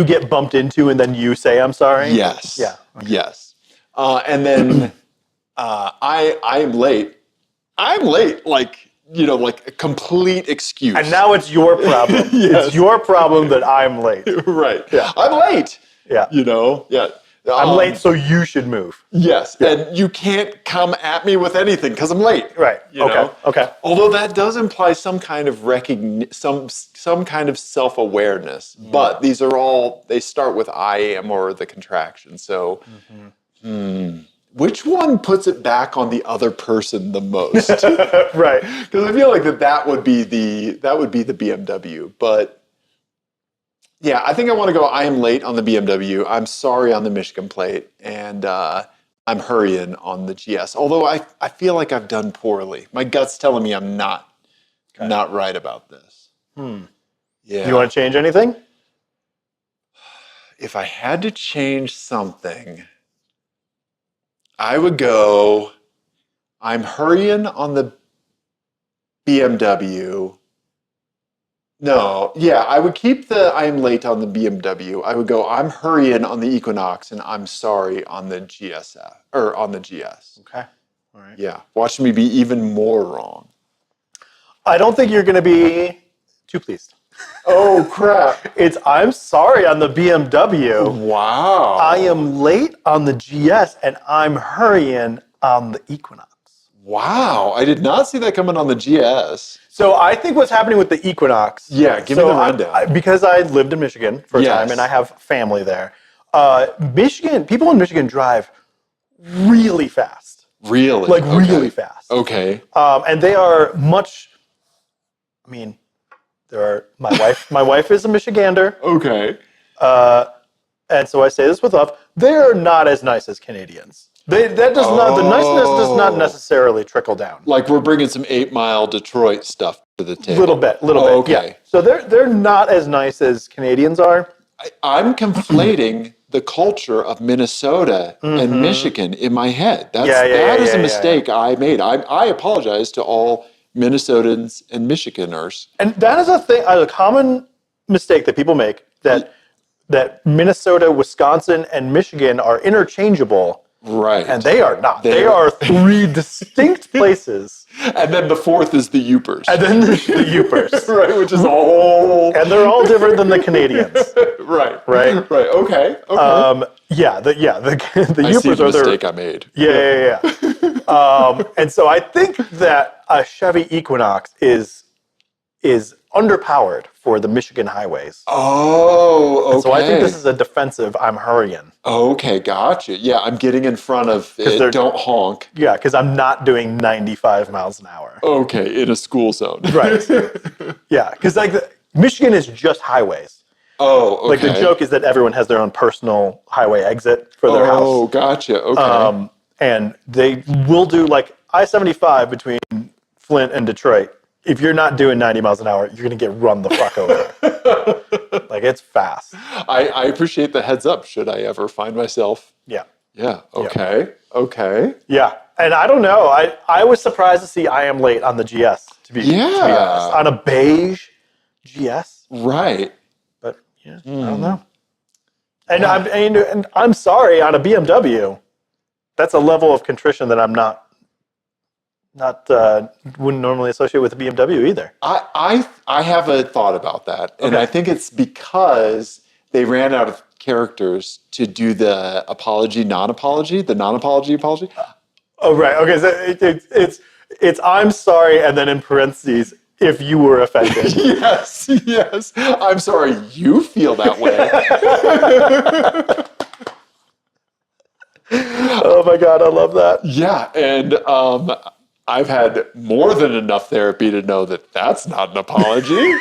get bumped into and then you say I'm sorry? Yes. Yeah. Yes. And then I'm late. I'm late. Like, you know, like a complete excuse. And now it's your problem. Yes. It's your problem that I'm late. Right. Yeah. I'm late. Yeah. You know? Yeah. I'm late, so you should move. Yes. And you can't come at me with anything because I'm late. Right. You Okay. know? Okay. Although that does imply some kind of some kind of self-awareness. But these are all, they start with I am or the contraction. So which one puts it back on the other person the most? Right. Because I feel like that would be the BMW. But yeah, I think I want to go, I am late on the BMW. I'm sorry on the Michigan plate. And I'm hurrying on the GS. Although I feel like I've done poorly. My gut's telling me I'm not right about this. Yeah. Do you want to change anything? If I had to change something, I would go, I'm hurrying on the BMW. No, yeah, I would keep the I'm late on the BMW. I would go, I'm hurrying on the Equinox and I'm sorry on the GSF or on the GS. Okay. All right. Yeah, watch me be even more wrong. I don't think you're going to be too pleased. Oh, crap. It's I'm sorry on the BMW. Wow. I am late on the GS and I'm hurrying on the Equinox. Wow, I did not see that coming on the GS. So I think what's happening with the Equinox. Yeah, give me the rundown. Because I lived in Michigan for a time and I have family there. People in Michigan drive really fast. Really? Like really fast. Okay. And they are much, I mean, my wife is a Michigander. Okay. And so I say this with love, they're not as nice as Canadians. The niceness does not necessarily trickle down. Like we're bringing some 8 Mile Detroit stuff to the table. Little bit. Okay. Yeah. So they're not as nice as Canadians are. I'm conflating the culture of Minnesota and Michigan in my head. That is a mistake I made. I apologize to all Minnesotans and Michiganers. And that is a common mistake that people make, that Minnesota, Wisconsin, and Michigan are interchangeable. Right. And they are not. They are three distinct places. And then the fourth is the Yoopers. And then the Yoopers. Right, which is all... And they're all different than the Canadians. Right. Right. Okay. The Yoopers I see the are their mistake I made. Yeah. And so I think that a Chevy Equinox is underpowered for the Michigan highways. Oh, okay. And so I think this is a defensive, I'm hurrying. Okay, gotcha. Yeah, I'm getting in front of it. Don't honk. Yeah, because I'm not doing 95 miles an hour. Okay, in a school zone. Right. Yeah, because Michigan is just highways. Oh, okay. Like the joke is that everyone has their own personal highway exit for their house. Oh, gotcha. Okay. And they will do like I-75 between Flint and Detroit if you're not doing 90 miles an hour, you're going to get run the fuck over. Like, it's fast. I appreciate the heads up. Should I ever find myself? Yeah. Yeah. Okay. Okay. Yeah. And I don't know. I was surprised to see I Am Late on the GS, to be honest. On a beige GS. Right. But, yeah, I don't know. And I'm sorry, on a BMW, that's a level of contrition that I'm not wouldn't normally associate with a BMW either. I have a thought about that, and I think it's because they ran out of characters to do the apology, non-apology, the non-apology apology. Oh, right. Okay, so it's I'm sorry, and then in parentheses, if you were offended. Yes, yes. I'm sorry you feel that way. Oh my God, I love that. Yeah, and I've had more than enough therapy to know that that's not an apology.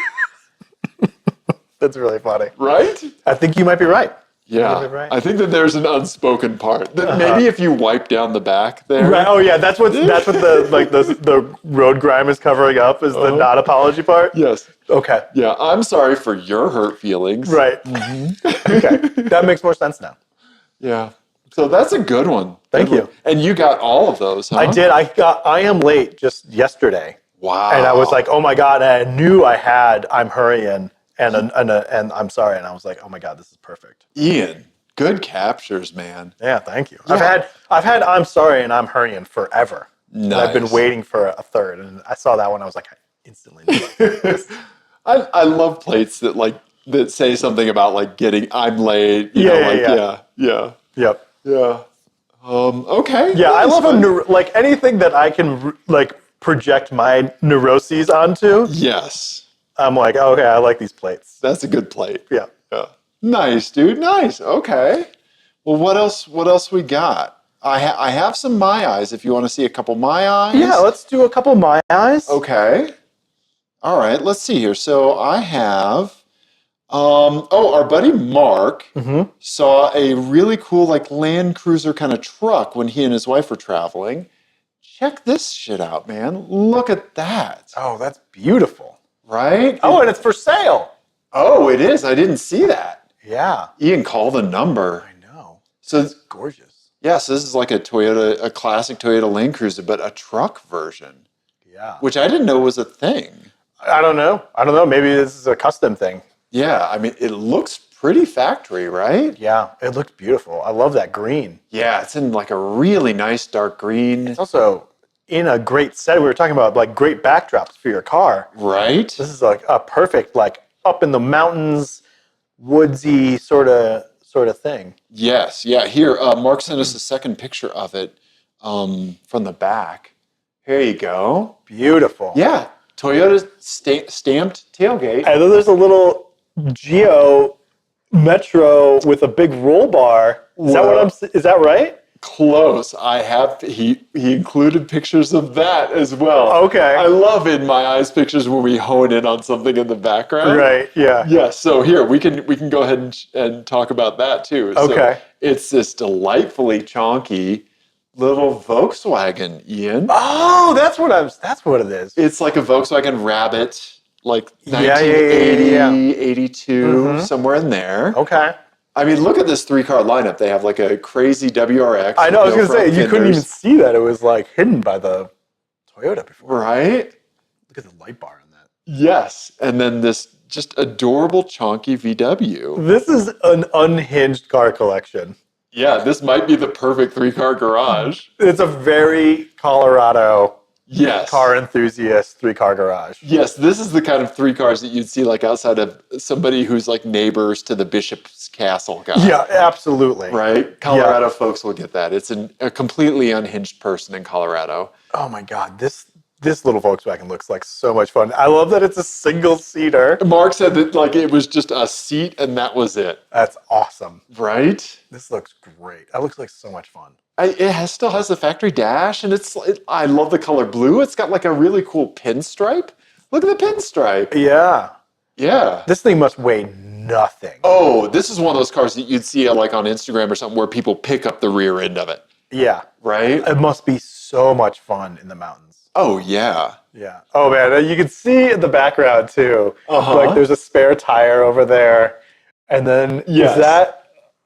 That's really funny. Right? I think you might be right. Yeah. Right. I think that there's an unspoken part that maybe if you wipe down the back there. Right. Oh yeah, that's what the road grime is covering up is the not apology part. Yes. Okay. Yeah, I'm sorry for your hurt feelings. Right. Okay. That makes more sense now. Yeah. So that's a good one. Thank you. And you got all of those, huh? I did. I Am Late just yesterday. Wow. And I was like, oh my God, and I knew I had I'm Hurrying and I'm sorry. And I was like, oh my God, this is perfect. Ian, good captures, man. Yeah, thank you. Yeah. I've had I'm sorry and I'm Hurrying forever. Nice. I've been waiting for a third, and I saw that one. I was like, I instantly knew it. I love plates that say something about like getting I'm late. Yeah. Yep. Yeah. Okay. Yeah, I love like anything that I can like project my neuroses onto. Yes. I'm like, okay, I like these plates. That's a good plate. Yeah. Yeah. Nice, dude. Nice. Okay. Well, what else we got? I have some My Eyes if you want to see a couple My Eyes. Yeah, let's do a couple My Eyes. Okay. All right, let's see here. So I have our buddy Mark saw a really cool like Land Cruiser kind of truck when he and his wife were traveling. Check this shit out, man. Look at that. Oh, that's beautiful. Right? Oh, and it's for sale. Oh, it is. I didn't see that. Yeah. Ian, call the number. I know. So it's gorgeous. Yeah, so this is like a classic Toyota Land Cruiser, but a truck version. Yeah. Which I didn't know was a thing. I don't know. Maybe this is a custom thing. Yeah, I mean, it looks pretty factory, right? Yeah, it looks beautiful. I love that green. Yeah, it's in like a really nice dark green. It's also in a great set. We were talking about like great backdrops for your car. Right. This is like a perfect, like up in the mountains, woodsy sort of thing. Yes. Yeah. Here, Mark sent us a second picture of it from the back. Here you go. Beautiful. Yeah. Toyota stamped tailgate. And then there's a little Geo Metro with a big roll bar. Is that right? Close. He included pictures of that as well. Okay. I love In My Eyes pictures when we hone in on something in the background. Right, yeah. Yeah, so here, we can go ahead and talk about that too. Okay. So it's this delightfully chonky little Volkswagen, Ian. Oh, that's what it is. It's like a Volkswagen Rabbit, like 1980, 82, somewhere in there. Okay. I mean, look at this 3-car lineup. They have like a crazy WRX. I know, I was going to say, you couldn't even see that. It was like hidden by the Toyota before. Right? Look at the light bar on that. Yes. And then this just adorable chonky VW. This is an unhinged car collection. Yeah, this might be the perfect 3-car garage. It's a very Colorado car enthusiast 3-car garage. Yes, this is the kind of 3 cars that you'd see like outside of somebody who's like neighbors to the Bishop's Castle guy. Yeah, absolutely. Right? Colorado folks will get that. It's a completely unhinged person in Colorado. Oh my God, this little Volkswagen looks like so much fun. I love that it's a single-seater. Mark said that like it was just a seat and that was it. That's awesome. Right? This looks great. That looks like so much fun. It still has the factory dash, and I love the color blue. It's got like a really cool pinstripe. Look at the pinstripe. Yeah. Yeah. This thing must weigh nothing. Oh, this is one of those cars that you'd see like on Instagram or something where people pick up the rear end of it. Yeah. Right? It must be so much fun in the mountains. Oh, yeah. Yeah. Oh man, you can see in the background too. Uh-huh. Like there's a spare tire over there, and then Yes.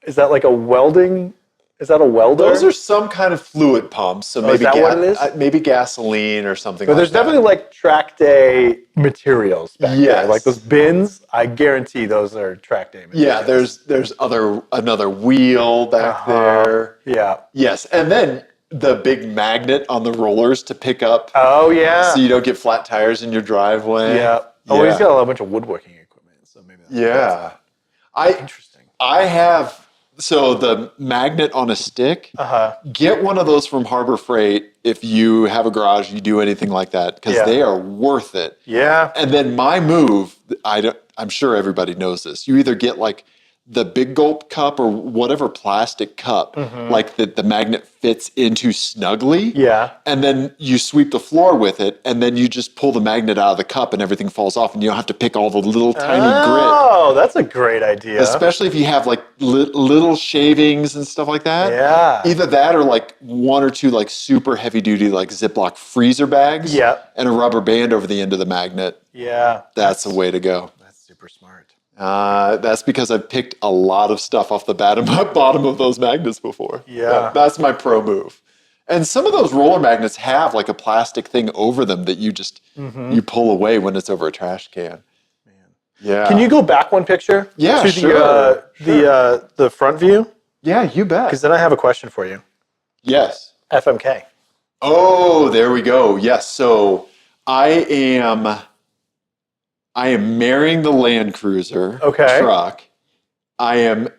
is that like a welding? Is that a welder? Those are some kind of fluid pumps. So maybe is that what it is? Maybe gasoline or something But like there's that. definitely like track day materials back there. Yes. Like those bins, I guarantee those are track day materials. Yeah, there's another wheel back there. Yeah. Yes, and then the big magnet on the rollers to pick up Oh yeah. so you don't get flat tires in your driveway. Yeah. Oh, he's got a bunch of woodworking equipment, so maybe that's Yeah. interesting. I have the magnet on a stick. Get one of those from Harbor Freight if you have a garage, you do anything like that, because they are worth it. Yeah. And then my move, I'm sure everybody knows this. You either get like the big gulp cup or whatever plastic cup, like the magnet fits into snugly. Yeah. And then you sweep the floor with it, and then you just pull the magnet out of the cup and everything falls off, and you don't have to pick all the little tiny grit. Oh, that's a great idea. Especially if you have like little shavings and stuff like that. Yeah. Either that or like one or two like super heavy duty like Ziploc freezer bags. Yeah. And a rubber band over the end of the magnet. Yeah. That's the way to go. That's super smart. That's because I've picked a lot of stuff off the bottom of those magnets before. Yeah. That's my pro move. And some of those roller magnets have like a plastic thing over them that you just you pull away when it's over a trash can. Yeah. Can you go back one picture? Yeah, to sure. The front view? Yeah, you bet. Because then I have a question for you. Yes. FMK. Oh, there we go. Yes. So I am marrying the Land Cruiser truck. I am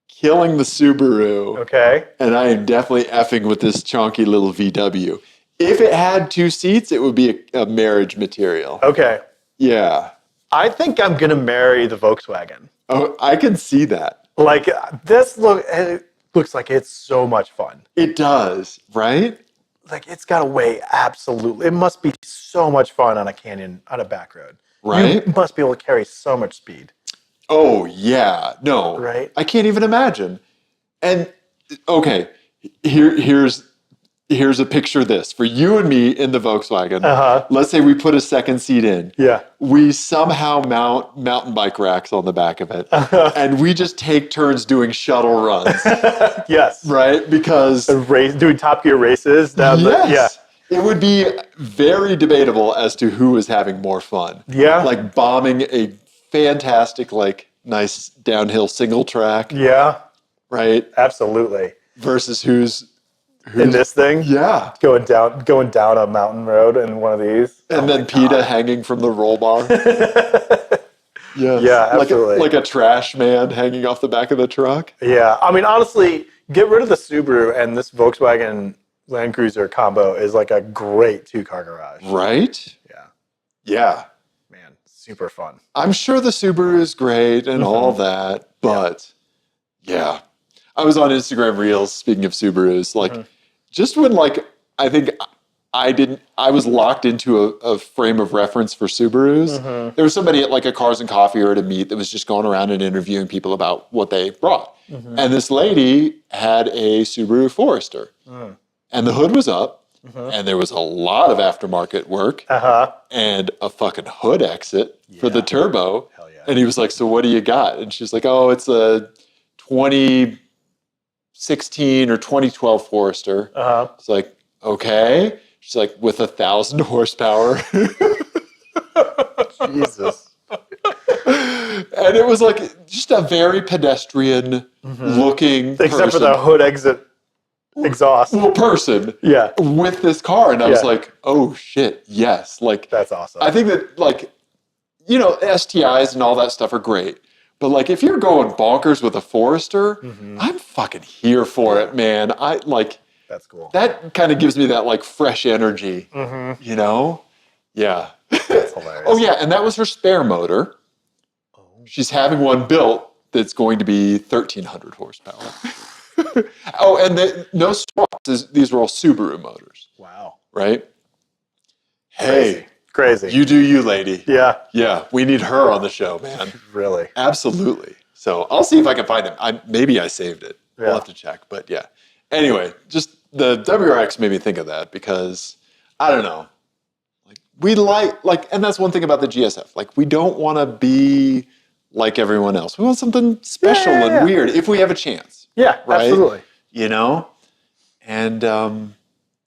killing the Subaru. Okay. And I am definitely effing with this chunky little VW. If it had two seats, it would be a marriage material. Okay. Yeah. I think I'm going to marry the Volkswagen. Oh, I can see that. Like, it looks like it's so much fun. It does, right? Like, it's got to weigh absolutely. It must be so much fun on a canyon, on a back road. Right? You must be able to carry so much speed. Oh, yeah. No. Right? I can't even imagine. And, okay, here's a picture of this. For you and me in the Volkswagen, let's say we put a second seat in. Yeah. We somehow mount mountain bike racks on the back of it. And we just take turns doing shuttle runs. Yes. Right? Because... doing Top Gear races. Yes. It would be very debatable as to who is having more fun. Yeah. Like bombing a fantastic, like, nice downhill single track. Yeah. Right? Absolutely. Versus who's in this thing? Yeah. Going down a mountain road in one of these. And then PETA hanging from the roll bar. Yes. Yeah, absolutely. Like a trash man hanging off the back of the truck. Yeah. I mean, honestly, get rid of the Subaru and this Volkswagen Land Cruiser combo is like a great two-car garage. Right? Yeah. Yeah. Man, super fun. I'm sure the Subaru is great and all that, but yeah. I was on Instagram Reels, speaking of Subarus, like just when like, I think I was locked into a frame of reference for Subarus. There was somebody at like a Cars and Coffee or at a meet that was just going around and interviewing people about what they brought. And this lady had a Subaru Forester. And the hood was up, and there was a lot of aftermarket work, and a fucking hood exit for the turbo. Hell yeah. And he was like, "So what do you got?" And she's like, "Oh, it's a 2016 or 2012 Forester." It's like, okay. She's like, with 1,000 horsepower. Jesus. And it was like just a very pedestrian looking Except for the hood exit exhaust. person with this car. And I was like, oh shit, yes. Like, that's awesome. I think that, like, you know, STIs and all that stuff are great. But like, if you're going bonkers with a Forester, I'm fucking here for it, man. That's cool. That kind of gives me that like fresh energy, you know? Yeah. That's hilarious. Oh yeah, and that was her spare motor. She's having one built that's going to be 1,300 horsepower. Oh, and no swaps. These are all Subaru motors. Wow. Right? Hey. Crazy. You do you, lady. Yeah. Yeah, we need her on the show, man. Really? Absolutely. So I'll see if I can find it. Maybe I saved it. Yeah. We'll have to check. But yeah. Anyway, just the WRX made me think of that because, I don't know, like we like, and that's one thing about the GSF. Like, we don't want to be like everyone else. We want something special and weird if we have a chance. Yeah, right? absolutely. You know? And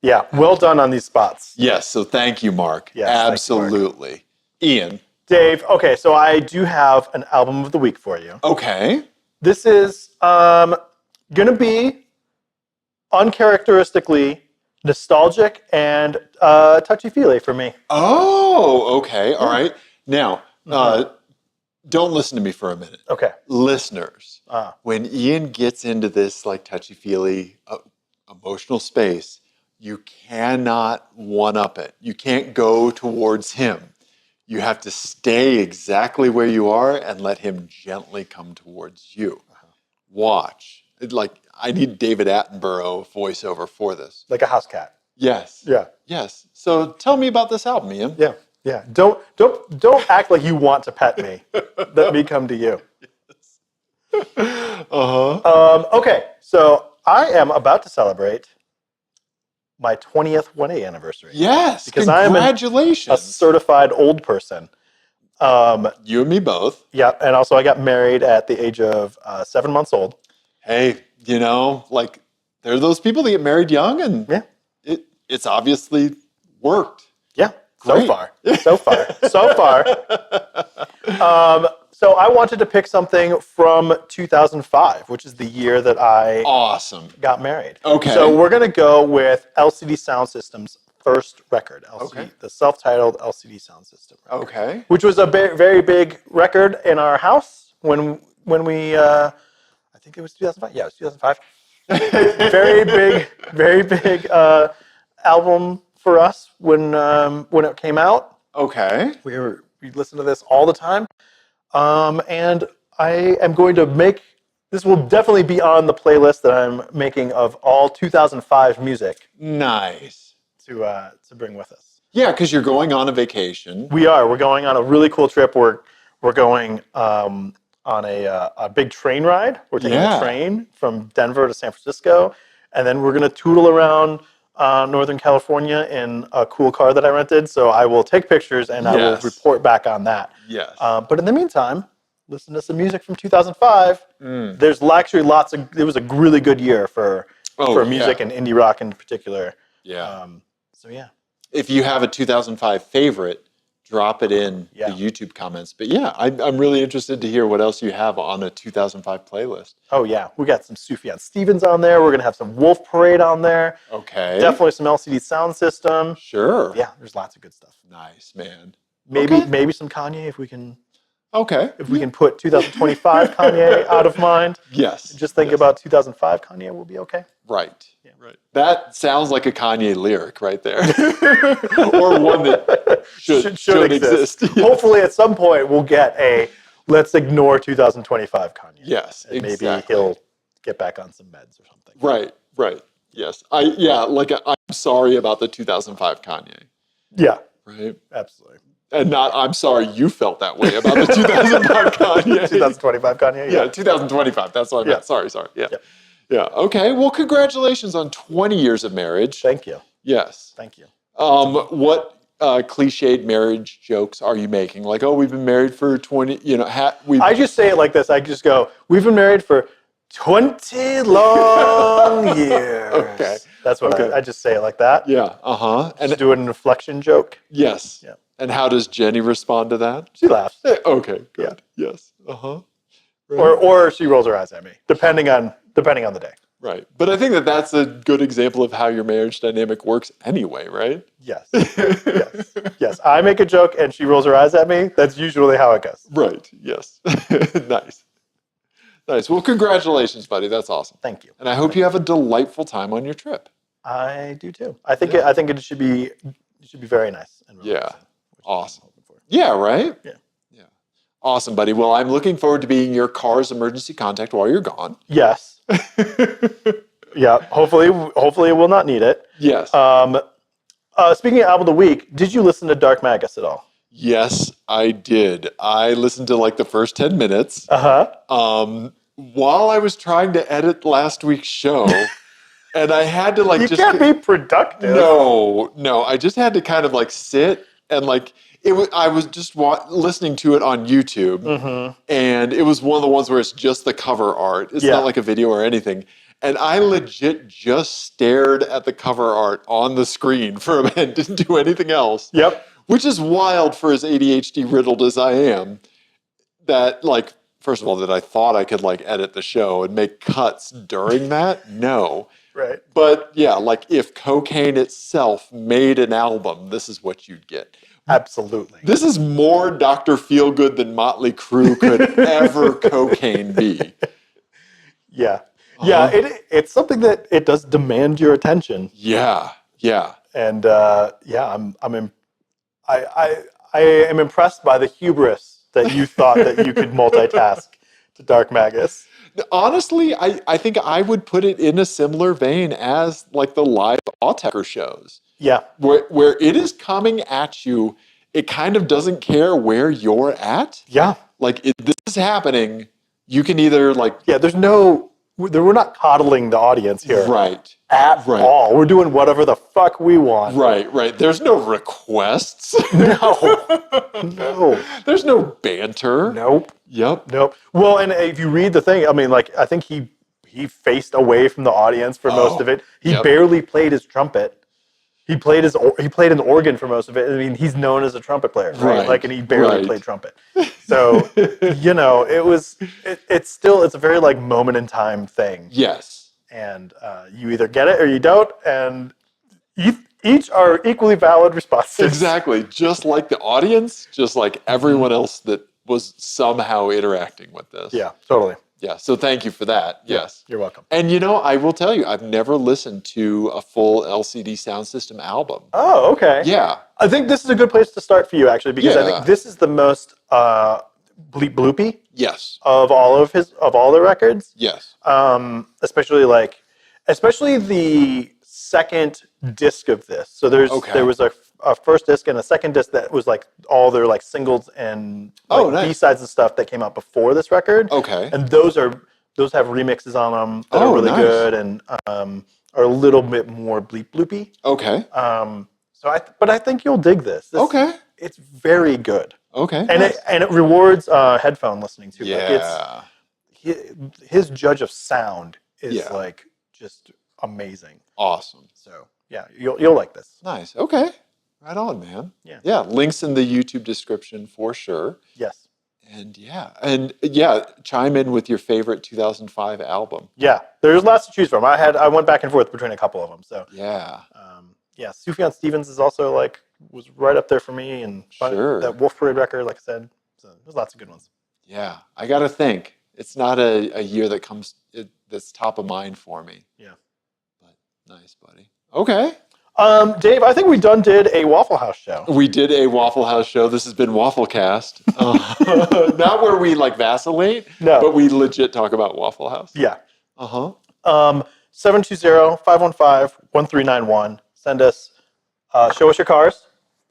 yeah, well done on these spots. yes, so thank you, Mark. Yes, thank you, Mark. Absolutely. Ian. Dave, okay, so I do have an album of the week for you. Okay. This is going to be uncharacteristically nostalgic and touchy-feely for me. Oh, okay. All right. Now, don't listen to me for a minute. Okay. Listeners, when Ian gets into this like touchy-feely emotional space, you cannot one-up it. You can't go towards him. You have to stay exactly where you are and let him gently come towards you. Watch. Like, I need David Attenborough voiceover for this. Like a house cat. Yes. Yeah. Yes. So tell me about this album, Ian. Yeah. Yeah. Don't act like you want to pet me. Let me come to you. Okay. So I am about to celebrate my 20th 1A anniversary. Yes. Because congratulations. I am a certified old person. You and me both. Yeah. And also I got married at the age of 7 months old. Hey, you know, like, there are those people that get married young, and it's obviously worked. Yeah. Great. So far. So I wanted to pick something from 2005, which is the year that I got married. Okay. So we're going to go with LCD Soundsystem's first record, the self-titled LCD Soundsystem record, Okay. which was a very big record in our house when we, I think it was 2005. Yeah, it was 2005. very big album for us when it came out. Okay. We listened to this all the time. And I am going to make, this will definitely be on the playlist that I'm making of all 2005 music. Nice. To bring with us. Yeah, because you're going on a vacation. We're going on a really cool trip. We're going on a big train ride. We're taking a train from Denver to San Francisco, and then we're going to tootle around Northern California in a cool car that I rented. So I will take pictures and I will report back on that. Yes. But in the meantime, listen to some music from 2005. There's actually it was a really good year for music and indie rock in particular. Yeah. So yeah. If you have a 2005 favorite, drop it in the YouTube comments. But yeah, I'm really interested to hear what else you have on a 2005 playlist. Oh yeah, we got some Sufjan Stevens on there. We're gonna have some Wolf Parade on there. Okay. Definitely some LCD Soundsystem. Sure. Yeah, there's lots of good stuff. Nice, man. Maybe some Kanye if we can. Okay. If we can put 2025 Kanye out of mind. Yes. Just think about 2005 Kanye, we'll be okay. Right. Yeah. Right. That sounds like a Kanye lyric right there. Or one that should exist. Yes. Hopefully at some point we'll get a let's ignore 2025 Kanye. Yes, and exactly. Maybe he'll get back on some meds or something. Right. Yes. I'm sorry about the 2005 Kanye. Yeah. Right. Absolutely. And not, I'm sorry you felt that way about the 2005 Kanye. 2025 Kanye? Yeah, 2025. That's what I meant. Sorry. Yeah. Okay. Well, congratulations on 20 years of marriage. Thank you. Yes. Thank you. What cliched marriage jokes are you making? Like, oh, we've been married for 20, I just say it like this. I just go, we've been married for 20 long years. Okay. That's what I just say it like that. Yeah. And do an inflection joke. Yes. Yeah. And how does Jenny respond to that? She laughs. Okay. Good. Yeah. Yes. Right. Or she rolls her eyes at me, depending on the day. Right. But I think that's a good example of how your marriage dynamic works anyway, right? Yes. Yes. I make a joke and she rolls her eyes at me. That's usually how it goes. Right. Yes. Nice. Well, congratulations, buddy. That's awesome. Thank you. And I hope you have a delightful time on your trip. I do too. I think it should be very nice and relaxing. Awesome. Yeah, right? Yeah. Awesome, buddy. Well, I'm looking forward to being your car's emergency contact while you're gone. Yes. Yeah. Hopefully we'll not need it. Yes. Speaking of album of the week, did you listen to Dark Magus at all? Yes, I did. I listened to like the first 10 minutes. While I was trying to edit last week's show, and I had to you can't be productive. No. I just had to kind of like sit and like I was just listening to it on YouTube, and it was one of the ones where it's just the cover art. It's not like a video or anything. And I legit just stared at the cover art on the screen for a minute, didn't do anything else. Yep. Which is wild for as ADHD riddled as I am. That, like, first of all, that I thought I could, like, edit the show and make cuts during that? No. Right. But, yeah, like, if cocaine itself made an album, this is what you'd get. Absolutely. This is more Dr. Feelgood than Motley Crue could ever cocaine be. Yeah. Yeah, it's something that it does demand your attention. Yeah, yeah. And I am impressed by the hubris that you thought that you could multitask to Dark Magus. Honestly, I think I would put it in a similar vein as like the live Autechre shows. Yeah. Where it is coming at you, it kind of doesn't care where you're at. Yeah. Like, this is happening, you can either like... Yeah, we're not coddling the audience here. Right. At all. We're doing whatever the fuck we want. Right. There's no requests. No. There's no banter. Nope. Yep. Nope. Well, and if you read the thing, I mean, like, I think he faced away from the audience for most of it. He barely played his trumpet. He played an organ for most of it. I mean, he's known as a trumpet player, right? Like, and he barely played trumpet. So, it's a very like moment in time thing. Yes. And you either get it or you don't, and each are equally valid responses. Exactly. Just like the audience, just like everyone else that was somehow interacting with this. Yeah, totally. Yeah, so thank you for that. Yes. You're welcome. And I will tell you, I've never listened to a full LCD Soundsystem album. Oh, okay. Yeah. I think this is a good place to start for you, actually, because I think this is the most bleep bloopy of all the records. Yes. Especially the second disc of this. So there was a first disc and a second disc that was like all their like singles and nice. B-sides and stuff that came out before this record. Okay. And those have remixes on them that are really good and are a little bit more bleep bloopy. Okay. But I think you'll dig this. Okay. It's very good. Okay. And it rewards headphone listening too. Yeah. Like his judge of sound is like just amazing. Awesome. So yeah, you'll like this. Nice. Okay. Right on, man. Yeah. Yeah. Links in the YouTube description for sure. Yes. And chime in with your favorite 2005 album. Yeah, there's lots to choose from. I went back and forth between a couple of them. So yeah. Sufjan Stevens is also was right up there for me, and that Wolf Parade record, like I said. So there's lots of good ones. Yeah, I got to think. It's not a year that's top of mind for me. Yeah. But nice, buddy. Okay. Dave, I think we did a Waffle House show. We did a Waffle House show. This has been Wafflecast. Not where we vacillate, but we legit talk about Waffle House. Yeah. 720-515-1391. Send us, show us your cars.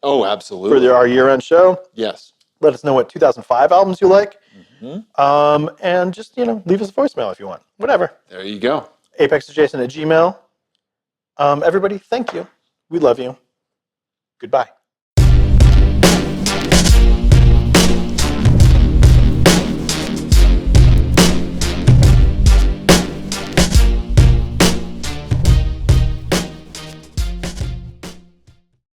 Oh, absolutely. For our year-end show. Yes. Let us know what 2005 albums you like. Mm-hmm. And just, leave us a voicemail if you want. Whatever. There you go. apexadjacent@gmail.com. Everybody, thank you. We love you. Goodbye.